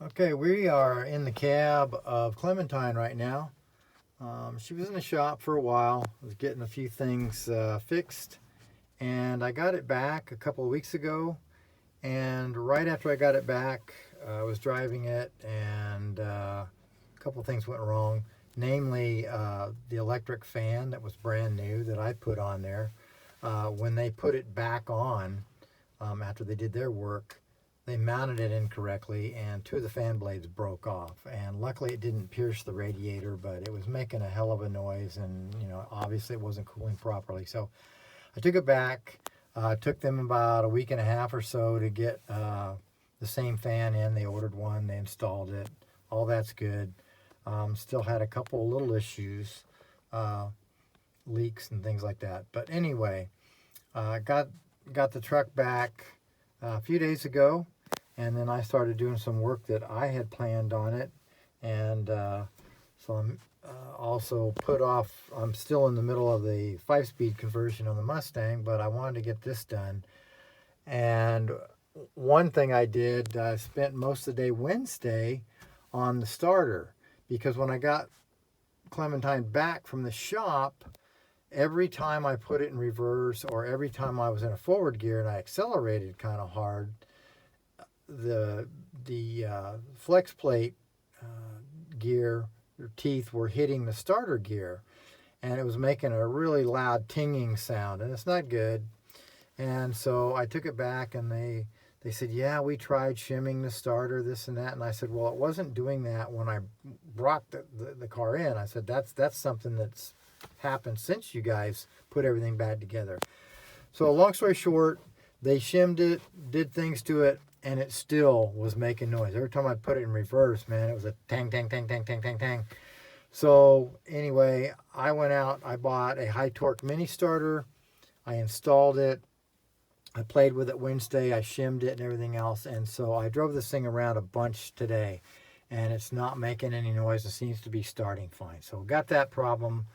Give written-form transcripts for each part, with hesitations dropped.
Okay, we are in the cab of Clementine right now. She was in the shop for a while, was getting a few things fixed, and I got it back a couple of weeks ago. And right after I got it back, I was driving it, and a couple of things went wrong. Namely, the electric fan that was brand new that I put on there. When they put it back on after they did their work, they mounted it incorrectly and two of the fan blades broke off. And luckily it didn't pierce the radiator, but it was making a hell of a noise, and obviously it wasn't cooling properly. So I took it back. It took them about a week and a half or so to get the same fan in. They ordered one, they installed it. All that's good. Still had a couple little issues, leaks and things like that. But anyway, got the truck back a few days ago, and then I started doing some work that I had planned on it, and so I'm also put off. I'm still in the middle of the 5-speed conversion on the Mustang, but I wanted to get this done. And one thing I did, I spent most of the day Wednesday on the starter, because when I got Clementine back from the shop, every time I put it in reverse or every time I was in a forward gear and I accelerated kind of hard, the flex plate gear or teeth were hitting the starter gear, and it was making a really loud tinging sound, and it's not good. And so I took it back, and they said, yeah, we tried shimming the starter, this and that. And I said, well, it wasn't doing that when I brought the car in. I said, that's something that's happened since you guys put everything back together. So long story short, they shimmed it, did things to it, and it still was making noise. Every time I put it in reverse, man, it was a tang, tang, tang, tang, tang, tang, tang. So anyway, I went out, I bought a high torque mini starter, I installed it, I played with it Wednesday, I shimmed it and everything else, and so I drove this thing around a bunch today, and it's not making any noise. It seems to be starting fine. So got that problem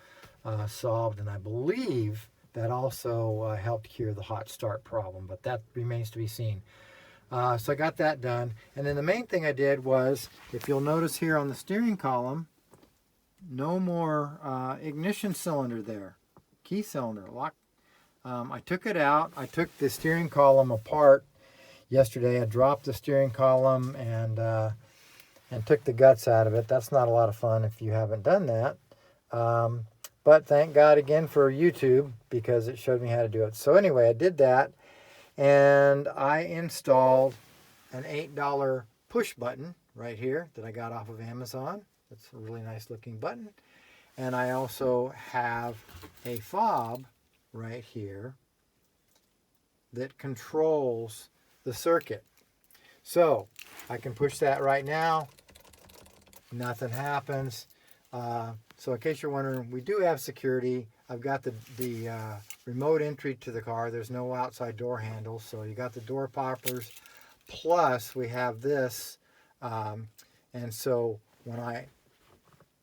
solved, and I believe that also helped cure the hot start problem, but that remains to be seen. So I got that done, and then the main thing I did was, if you'll notice here on the steering column, no more ignition cylinder there, key cylinder, lock. I took it out. I took the steering column apart yesterday. I dropped the steering column and took the guts out of it. That's not a lot of fun if you haven't done that. But thank God again for YouTube, because it showed me how to do it. So anyway, I did that, and I installed an $8 push button right here that I got off of Amazon. It's a really nice looking button. And I also have a fob right here that controls the circuit. So I can push that right now. Nothing happens. So in case you're wondering, we do have security. I've got the remote entry to the car. There's no outside door handles, so you got the door poppers. Plus, we have this, and so when I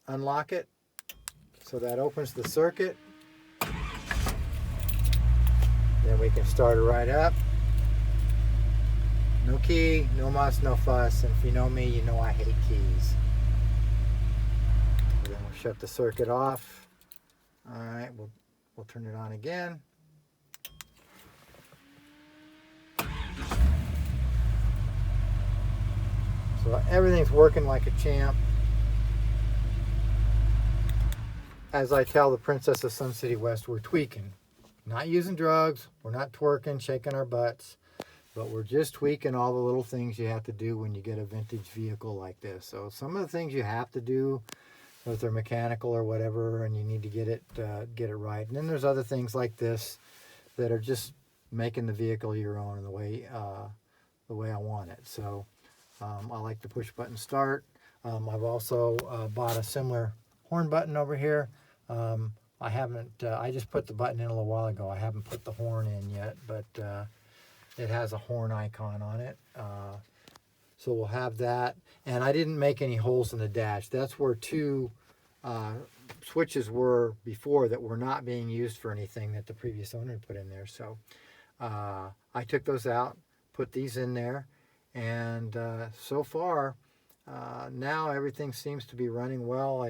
unlock it, so that opens the circuit, then we can start it right up. No key, no muss, no fuss. And if you know me, you know I hate keys. So then we'll shut the circuit off. All right, we'll turn it on again. So everything's working like a champ. As I tell the Princess of Sun City West, we're tweaking. Not using drugs, we're not twerking, shaking our butts, but we're just tweaking all the little things you have to do when you get a vintage vehicle like this. So some of the things you have to do, if they're mechanical or whatever, and you need to get it right. And then there's other things like this that are just making the vehicle your own the way I want it. So I like the push button start. I've also bought a similar horn button over here. I haven't, I just put the button in a little while ago. I haven't put the horn in yet, but it has a horn icon on it. So we'll have that. And I didn't make any holes in the dash. That's where two switches were before that were not being used for anything that the previous owner put in there. So I took those out, put these in there, and so far Now everything seems to be running well.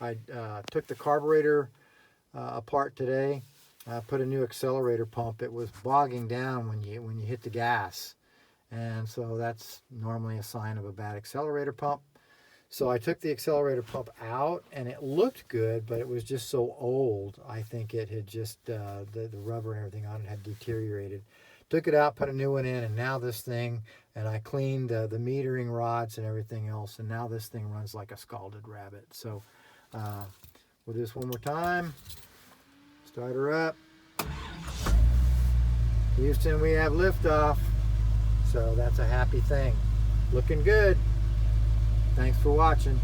I took the carburetor apart today. I put a new accelerator pump. It was bogging down when you hit the gas, and so that's normally a sign of a bad accelerator pump. So I took the accelerator pump out, and it looked good, but it was just so old. I think it had just the rubber and everything on it had deteriorated. Took it out, put a new one in, and now this thing, and I cleaned the metering rods and everything else, and now this thing runs like a scalded rabbit. So we'll do this one more time. Start her up. Houston, we have liftoff. So that's a happy thing. Looking good. Thanks for watching.